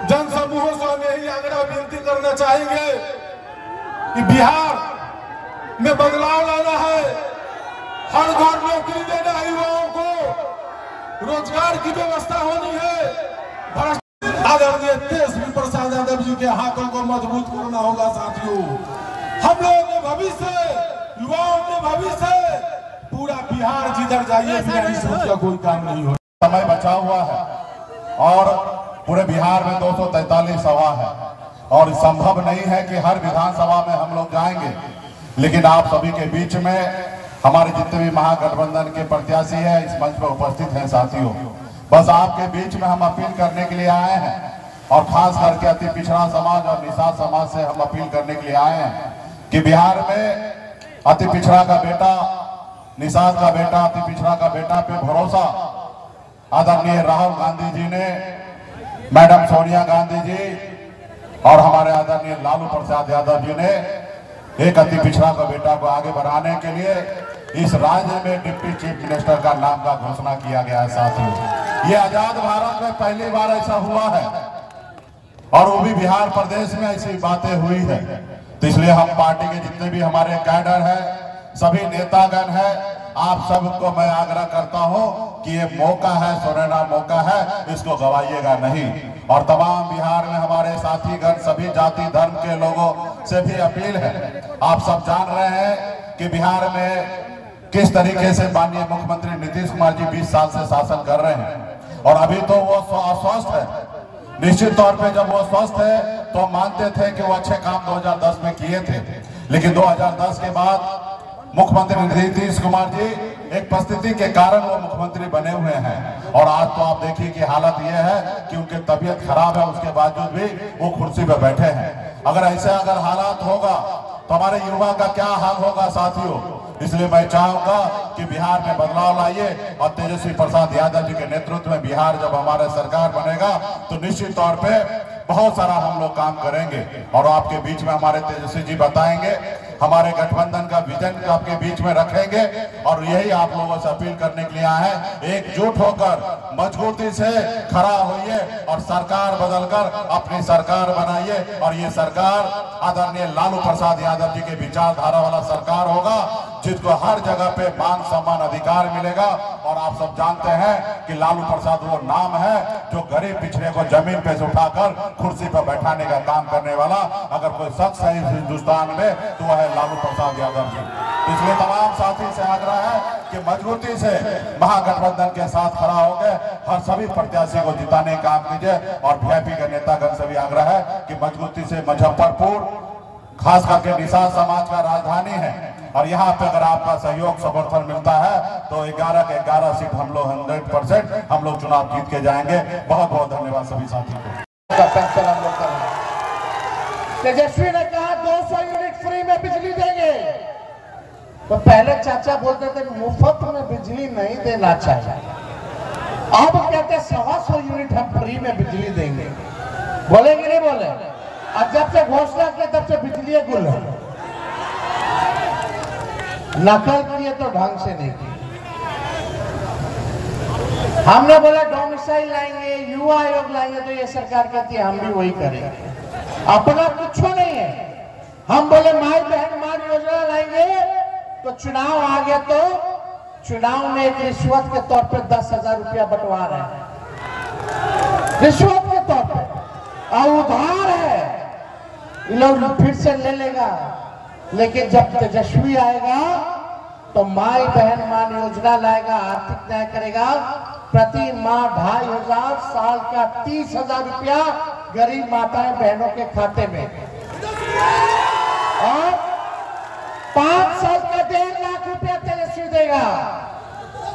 जनसमूहों से हमें यही आग्रह विनती करना चाहेंगे कि बिहार में बदलाव लाना है। हर घर नौकरी देना है, युवाओं को रोजगार की व्यवस्था होनी है। आदरणीय तेजस्वी प्रसाद यादव जी के हाथों को मजबूत करना होगा। साथियों, हम लोगों के भविष्य, युवाओं के भविष्य, पूरा बिहार जिधर जाइए बिना इस सोच का कोई काम नहीं हो। समय बचा हुआ है और पूरे बिहार में 243 सभा है और संभव नहीं है कि हर विधानसभा में हम लोग जाएंगे, लेकिन आप सभी के बीच में हमारे जितने भी महागठबंधन के प्रत्याशी हैं इस मंच पर उपस्थित हैं। साथियों, बस आपके बीच में हम अपील करने के लिए आए हैं और खास करके अति पिछड़ा समाज और निषाद समाज से हम अपील करने के लिए आए हैं कि बिहार में अति पिछड़ा का बेटा, निषाद का बेटा, अति पिछड़ा का बेटा पे भरोसा आदरणीय राहुल गांधी जी ने, मैडम सोनिया गांधी जी और हमारे आदरणीय लालू प्रसाद यादव जी ने एक अति पिछड़ा का बेटा को आगे बढ़ाने के लिए इस राज्य में डिप्टी चीफ मिनिस्टर का नाम का घोषणा किया गया है। साथियों, ये आजाद भारत में पहली बार ऐसा हुआ है और वो भी बिहार प्रदेश में ऐसी बातें हुई है। तो इसलिए हम पार्टी के जितने भी हमारे कैडर है, सभी नेतागण है, आप सबको मैं आग्रह करता हूं कि ये मौका है, सुनहरा मौका है, इसको गवाइएगा नहीं। और तमाम बिहार में हमारे साथीगण, सभी जाति धर्म के लोगों से भी अपील है। आप सब जान रहे हैं कि बिहार में किस तरीके से माननीय मुख्यमंत्री नीतीश कुमार जी 20 साल से शासन कर रहे हैं और अभी तो वो अस्वस्थ है। निश्चित तौर पे जब वो स्वस्थ है तो मानते थे कि वो अच्छे काम 2010 में किए थे, लेकिन 2010 के बाद मुख्यमंत्री नीतीश कुमार जी एक परिस्थिति के कारण वो मुख्यमंत्री बने हुए हैं और आज तो आप देखिए कि हालत ये है कि उनकी तबीयत खराब है, उसके बावजूद भी वो कुर्सी पे बैठे हैं। अगर ऐसे हालात होगा तो हमारे युवा का क्या हाल होगा। साथियों, इसलिए मैं चाहूंगा कि बिहार में बदलाव लाइए और तेजस्वी प्रसाद यादव जी के नेतृत्व में बिहार जब हमारा सरकार बनेगा तो निश्चित तौर पे बहुत सारा हम लोग काम करेंगे और आपके बीच में हमारे तेजस्वी जी बताएंगे, हमारे गठबंधन का विजन आपके बीच में रखेंगे और यही आप लोगों से अपील करने के लिए आए हैं। एकजुट होकर मजबूती से खड़ा होइए और सरकार बदलकर अपनी सरकार बनाइए और ये सरकार आदरणीय लालू प्रसाद यादव जी के विचारधारा वाला सरकार होगा जिसको हर जगह पे मान सम्मान अधिकार मिलेगा। और आप सब जानते हैं कि लालू प्रसाद वो नाम है जो गरीब पिछड़े को जमीन पे से उठाकर कुर्सी पर बैठाने का काम करने वाला अगर कोई शख्स है इस हिंदुस्तान में तो वह है लालू प्रसाद यादव जी। इसलिए तमाम साथी से आग्रह है कि मजबूती से महागठबंधन के साथ खड़ा होकर हर सभी प्रत्याशी को जिताने का काम कीजिए और वीआईपी के नेतागण से भी आग्रह है कि मजबूती से मुजफ्फरपुर खास करके निषाद समाज का राजधानी है और यहाँ पे अगर आपका सहयोग समर्थन मिलता है तो 11 के 11 सीट हम लोग 100% हम लोग चुनाव जीत के जाएंगे। बहुत बहुत धन्यवाद सभी साथियों को। तेजस्वी ने कहा 200 यूनिट फ्री में बिजली देंगे, तो पहले चाचा बोलते थे मुफ्त में बिजली नहीं देना चाहिए, अब कहते 125 यूनिट हम फ्री में बिजली देंगे। बोलेंगे नहीं बोले? और जब से घोषणा किया तब से बिजली गुल है। नकल किए तो ढंग से नहीं किए। हमने बोला डोमिसाइल लाएंगे, युवा आयोग लाएंगे, तो ये सरकार कहती है हम भी वही करेंगे, अपना कुछ नहीं है। हम बोले माई बहन मान योजना लाएंगे तो चुनाव आ गया तो चुनाव में एक रिश्वत के तौर पे 10,000 रुपया बंटवा रहे हैं, रिश्वत के तौर पे, और उधार है, ये लोग फिर से ले लेगा। लेकिन जब तेजस्वी आएगा तो माई बहन मान योजना लाएगा, आर्थिक न्याय करेगा, प्रति माह 2,500, साल का 30,000 रुपया गरीब माताएं बहनों के खाते में, और 5 साल का 1.5 लाख रुपया तेजस्वी देगा।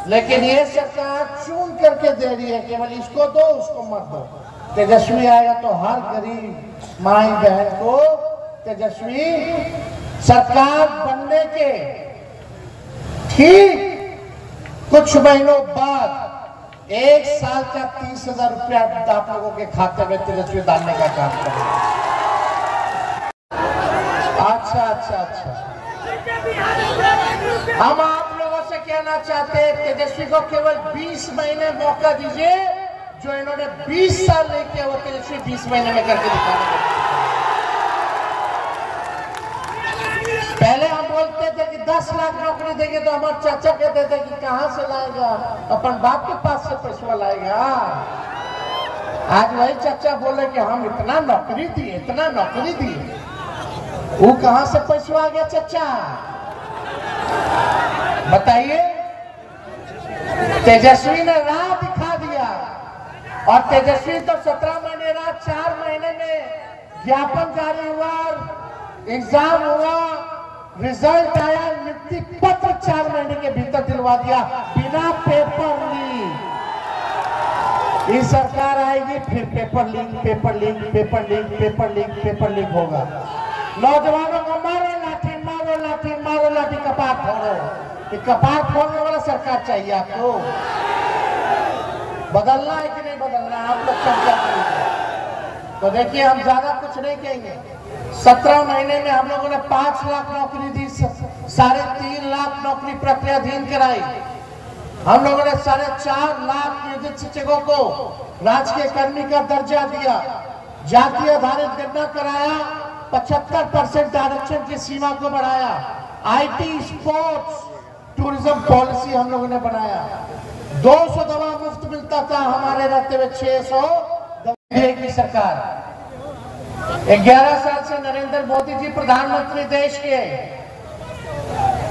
लेकिन ये सरकार चुन करके दे रही है, केवल इसको दो उसको मत दो। तेजस्वी आएगा तो हर गरीब माई बहन को तेजस्वी सरकार बनने के ठीक कुछ महीनों बाद 1 साल का 30,000 रुपया आप लोगों के खाते में तेजस्वी डालने का काम करेगा। अच्छा। हम आप लोगों से कहना चाहते हैं तेजस्वी को केवल 20 महीने मौका दीजिए, जो इन्होंने 20 साल नहीं किया वो तेजस्वी 20 महीने में करके दिखाने। पहले हम बोलते थे कि 10 लाख नौकरी देंगे तो हमारे चाचा कहते थे कि कहां से लाएगा, अपन बाप के पास से पैसा लाएगा। आज वही चाचा बोले कि हम इतना नौकरी दिए, इतना नौकरी दिए, वो कहां से पैसा आ गया चाचा बताइए। तेजस्वी ने राह दिखा दिया और तेजस्वी तो 17 महीने रात 4 महीने में ज्ञापन जारी हुआ, एग्जाम हुआ, रिजल्ट आया, नियुक्ति पत्र 4 महीने के भीतर दिलवा दिया बिना पेपर लीक। ये सरकार आएगी फिर paper leak, paper leak, paper leak, paper leak, paper leak होगा। नौजवानों को मारो लाठी, मारो लाठी, मारो लाठी, कपार फोड़ो। ये कपार फोड़ने वाला सरकार चाहिए आपको। बदलना है कि नहीं बदलना है, आप लोग चर्चा करिए। तो देखिए हम ज्यादा कुछ नहीं कहेंगे। 17 महीने में हम लोगों ने 5 लाख नौकरी दी, 3.5 लाख नौकरी प्रक्रियाधीन कराई। हम लोगों ने 4.5 लाख नियोजित शिक्षकों को राजकीय कर्मी का दर्जा दिया, जाति आधारित गणना कराया, 75% आरक्षण की सीमा को बढ़ाया, IT, स्पोर्ट्स, टूरिज्म पॉलिसी हम लोगों ने बनाया। 200 दवा मुफ्त मिलता था, हमारे रहते हुए 600 दवा की सरकार। 11 साल से नरेंद्र मोदी जी प्रधानमंत्री देश के,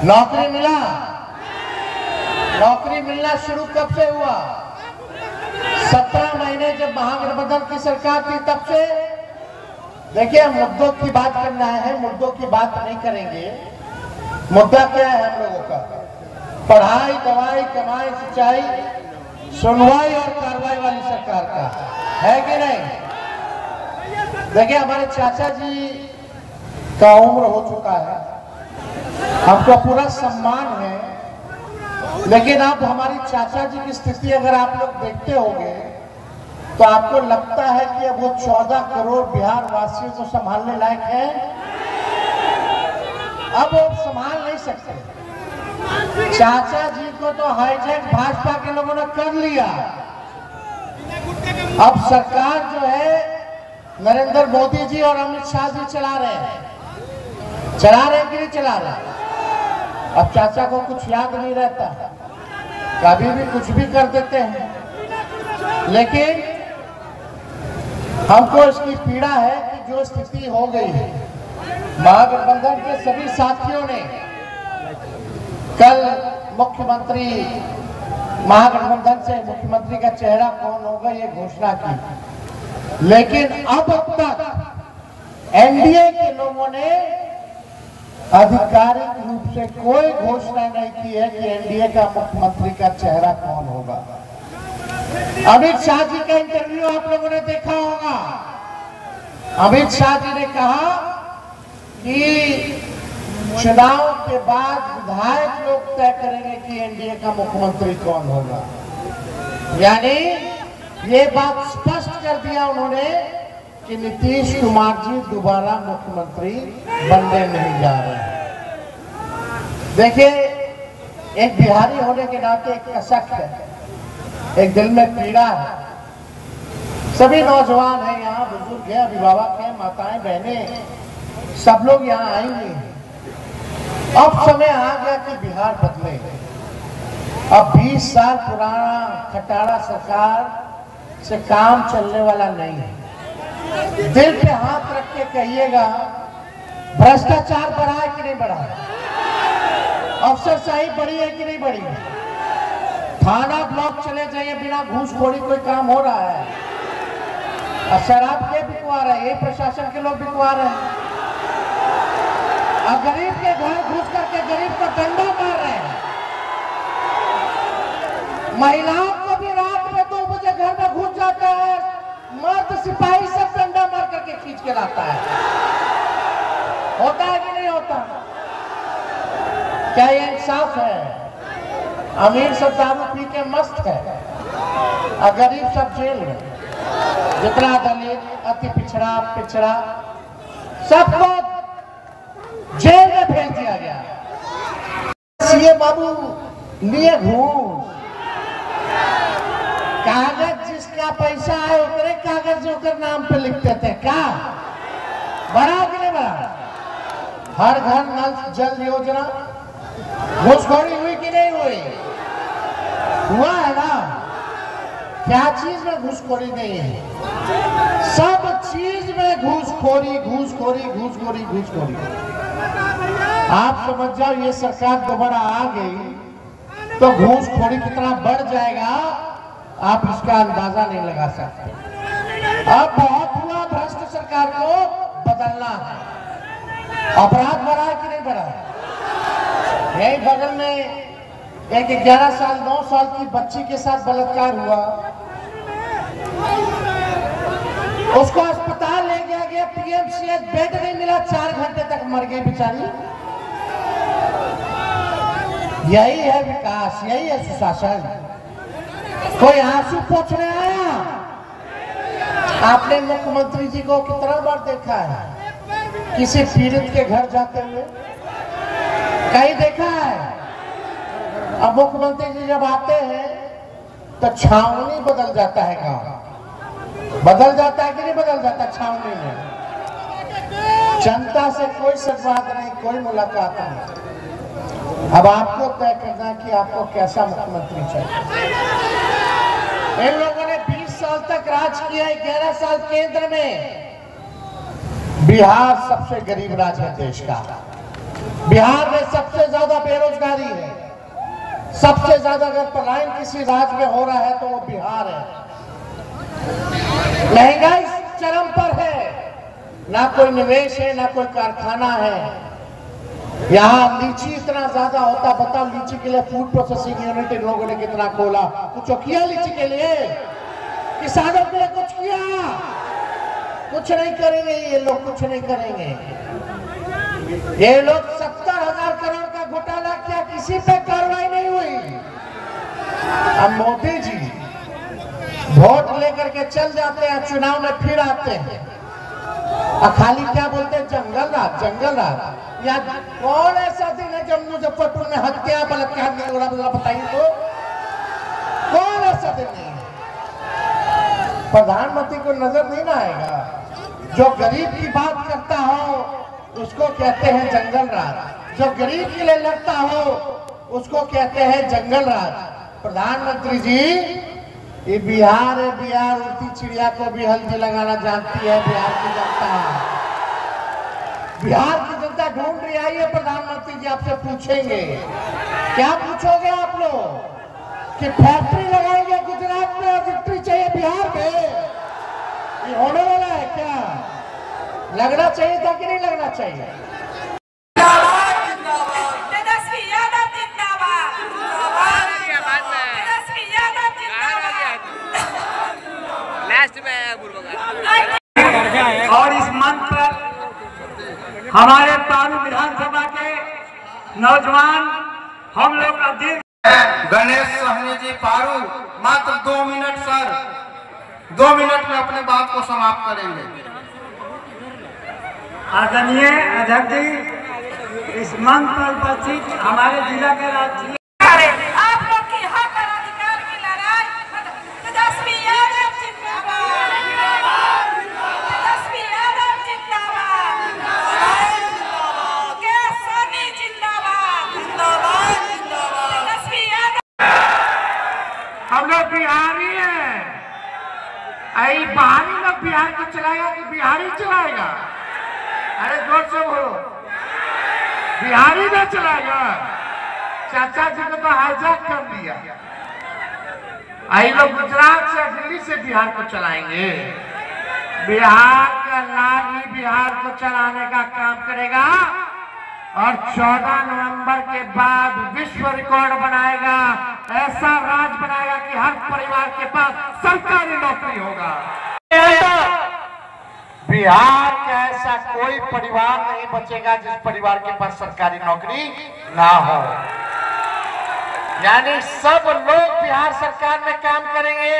नौकरी मिला, नौकरी मिलना शुरू कब से हुआ? 17 महीने जब महागठबंधन की सरकार थी तब से। देखिए मुद्दों की बात करना है, मुद्दों की बात नहीं करेंगे। मुद्दा क्या है हम लोगों का? पढ़ाई, दवाई, कमाई, सिंचाई, सुनवाई और कार्रवाई वाली सरकार का है कि नहीं? देखिए हमारे चाचा जी का उम्र हो चुका है, हमको पूरा सम्मान है, लेकिन अब हमारी चाचा जी की स्थिति अगर आप लोग देखते होंगे तो आपको लगता है कि अब वो 14 करोड़ बिहार वासियों को संभालने लायक है? अब वो संभाल नहीं सकते। चाचा जी को तो हाईजैक भाजपा के लोगों ने कर लिया। अब सरकार जो है नरेंद्र मोदी जी और अमित शाह जी चला रहे हैं। चला रहे कि नहीं चला रहे? अब चाचा को कुछ याद नहीं रहता, कभी भी कुछ भी कर देते हैं। लेकिन हमको इसकी पीड़ा है कि जो स्थिति हो गई है, महागठबंधन के सभी साथियों ने कल मुख्यमंत्री, महागठबंधन से मुख्यमंत्री का चेहरा कौन होगा ये घोषणा की, लेकिन अब तक एनडीए के लोगों ने आधिकारिक रूप से कोई घोषणा नहीं की है कि एनडीए का मुख्यमंत्री का चेहरा कौन होगा। अमित शाह जी का इंटरव्यू आप लोगों ने देखा होगा। अमित शाह जी ने कहा कि चुनाव के बाद विधायक लोग तय करेंगे कि एनडीए का मुख्यमंत्री कौन होगा। यानी ये बात स्पष्ट कर दिया उन्होंने कि नीतीश कुमार जी दोबारा मुख्यमंत्री बनने नहीं जा रहे हैं। देखिए एक बिहारी होने के नाते एक कसक है, एक दिल में पीड़ा है। सभी नौजवान हैं यहाँ, बुजुर्ग हैं, अभिभावक हैं, माताएं, बहनें, सब लोग यहाँ आएंगे। अब समय आ गया कि बिहार बदले। अब 20 साल पुराना खटारा सरकार से काम चलने वाला नहीं है। दिल पे हाथ रख के कहिएगा, भ्रष्टाचार बढ़ा है कि नहीं बढ़ा है? अफसरशाही बढ़ी है कि नहीं बढ़ी है? थाना ब्लॉक चले जाइए, बिना घूसखोरी कोई काम हो रहा है? और शराब के बिकवा रहे हैं, ये प्रशासन के लोग बिकवा रहे हैं। और गरीब के घर घुस करके गरीब को डंडा मार रहे हैं। महिलाओं को भी रात में 2 बजे घर में घुस जाता है, मर्द सिपाही सब डंडा मार करके खींच के लाता है। होता है कि नहीं होता? क्या ये इंसाफ है? अमीर सब दारू पी के मस्त है और गरीब सब जेल में। जितना दलित, अति पिछड़ा, पिछड़ा, सबको जेल में भेज दिया गया। सीए बाबू लिए घूस, कागज जिसका पैसा आए उतने कागज ओकर नाम पे लिख देते क्या? बड़ा कि नहीं बड़ा? हर घर नल जल योजना घूसखोरी हुई कि नहीं हुई? हुआ है ना? क्या चीज में घूसखोरी नहीं है? सब चीज में घूसखोरी घूसखोरी घूसखोरी घूसखोरी। आप समझ जाओ ये सरकार दोबारा आ गई तो घूसखोरी कितना बढ़ जाएगा आप इसका अंदाजा नहीं लगा सकते। अब बहुत हुआ, भ्रष्ट सरकार को बदलना है। अपराध बढ़ा है कि नहीं बढ़ा है? यही बगल में एक 11 साल 9 साल की बच्ची के साथ बलात्कार हुआ, उसको अस्पताल ले गया गया, पीएमसीएच बेड नहीं मिला, 4 घंटे तक मर गई बेचारी। यही है विकास, यही है सुशासन। कोई आंसू पोंछने आया? आपने मुख्यमंत्री जी को कितना बार देखा है किसी पीड़ित के घर जाते हुए? कहीं देखा है? अब मुख्यमंत्री जी जब आते हैं तो छावनी बदल जाता है, गांव बदल जाता है कि नहीं बदल जाता? छावनी में जनता से कोई संवाद नहीं, कोई मुलाकात नहीं। अब आपको तय करना है कि आपको कैसा मुख्यमंत्री चाहिए। इन लोगों ने 20 साल तक राज किया, 11 साल केंद्र में। बिहार सबसे गरीब राज्य है देश का। बिहार में सबसे ज्यादा बेरोजगारी है। सबसे ज्यादा अगर पलायन किसी राज्य में हो रहा है तो वो बिहार है। महंगाई चरम पर है, ना कोई निवेश है, ना कोई कारखाना है। यहाँ लीची इतना ज्यादा होता, बताओ लीची के लिए फूड प्रोसेसिंग यूनिट इन लोगों ने कितना खोला? कुछ किया लीची के लिए? किसानों के लिए कुछ किया? कुछ नहीं करेंगे ये लोग, कुछ नहीं करेंगे ये लोग। 70,000 करोड़ का घोटाला किया, किसी पे कार्रवाई नहीं हुई। अब मोदी जी वोट लेकर के चल जाते हैं, चुनाव में फिर आते हैं और खाली क्या बोलते हैं? जंगल राज, जंगल राज। या कौन ऐसा दिन है जब मुजफ्फरपुर में हत्या बलात्कार नहीं हो रहा? बताइए तो, कौन ऐसा दिन नहीं है? प्रधानमंत्री को नजर नहीं ना आएगा? जो गरीब की बात करता हो उसको कहते हैं जंगल राज, जो गरीब के लिए लड़ता हो उसको कहते हैं जंगल राज। प्रधानमंत्री जी, ये बिहार है, बिहार उड़ती चिड़िया को भी हल्दी लगाना जानती है बिहार की जनता। बिहार की जनता ढूंढ रही है। प्रधानमंत्री जी आपसे पूछेंगे, क्या पूछोगे आप लोग? कि फैक्ट्री लगाएंगे गुजरात में और विक्ट्री चाहिए बिहार में? ये होने वाला है क्या? लगना चाहिए था कि नहीं लगना चाहिए? और इस मंच पर हमारे पारू विधानसभा के नौजवान हम लोग का दिल गणेश सहनी जी पारू, मात्र 2 मिनट सर, 2 मिनट में अपने बात को समाप्त करेंगे। आदरणीय अध्यक्ष जी, इस मंच पर उपस्थित हमारे जिला के राज्य आप लोग की हक और अधिकार की लड़ाई तेजस्वी यादव जिंदाबाद, तेजस्वी यादव जिंदाबाद, मुकेश सहनी जिंदाबाद, तेजस्वी यादव। हम लोग बिहारी हैं। आई बाहरी लोग बिहार को चलाएगा कि बिहारी चलाएगा? अरे जोर से बोलो, बिहारी ने चलाएगा। चाचा जी को तो हाईजैक कर दिया। आई लोग गुजरात से, दिल्ली से बिहार को चलाएंगे। बिहार का लाल ही बिहार को चलाने का काम करेगा और 14 नवंबर के बाद विश्व रिकॉर्ड बनाएगा। ऐसा राज बनाएगा कि हर परिवार के पास सरकारी नौकरी होगा। बिहार का ऐसा कोई परिवार नहीं बचेगा जिस परिवार के पास सरकारी नौकरी ना हो। यानी सब लोग बिहार सरकार में काम करेंगे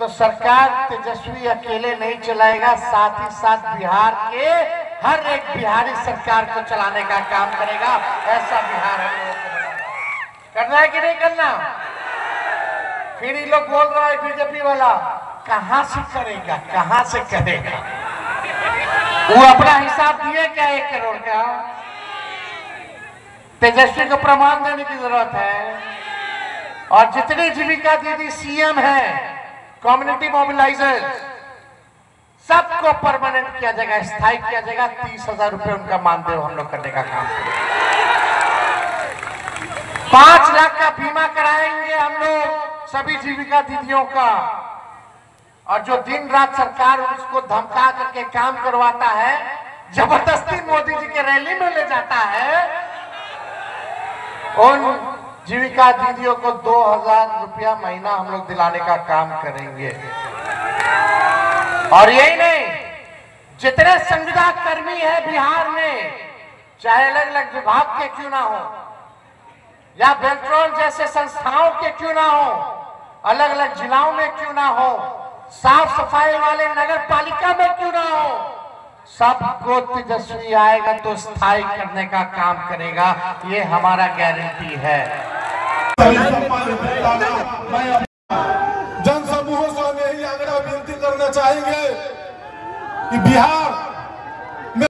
तो सरकार तेजस्वी अकेले नहीं चलाएगा, साथ ही साथ बिहार के हर एक बिहारी सरकार को चलाने का काम करेगा। ऐसा बिहार हम लोगों को करना है कि नहीं करना? फिर ये लोग बोल रहा है बीजेपी वाला कहां से करेगा, कहां से करेगा। वो अपना हिसाब दिए क्या 1 करोड़ का? तेजस्वी को प्रमाण देने की जरूरत है। और जितनी जीविका दीदी सीएम है, कम्युनिटी मोबिलाइजर, सबको परमानेंट किया जाएगा, स्थायी किया जाएगा। 30,000 रुपए उनका मानदेय हम लोग करने का काम करेंगे। 5 लाख का बीमा कराएंगे हम लोग सभी जीविका दीदियों का। और जो दिन रात सरकार उसको धमका करके काम करवाता है, जबरदस्ती मोदी जी के रैली में ले जाता है, उन जीविका दीदियों को 2,000 रुपया महीना हम लोग दिलाने का काम करेंगे। और यही नहीं, जितने संविदा कर्मी है बिहार में, चाहे अलग अलग विभाग के क्यों ना हो या बेल्ट्रॉन जैसे संस्थाओं के क्यों ना हो, अलग अलग जिलाओं में क्यों ना हो, साफ सफाई वाले नगर पालिका में क्यों ना हो, सबको तेजस्वी आएगा तो स्थायी करने का काम करेगा। ये हमारा गारंटी है। जन समूहों से हमें यही आग्रह विनती करना चाहेंगे कि बिहार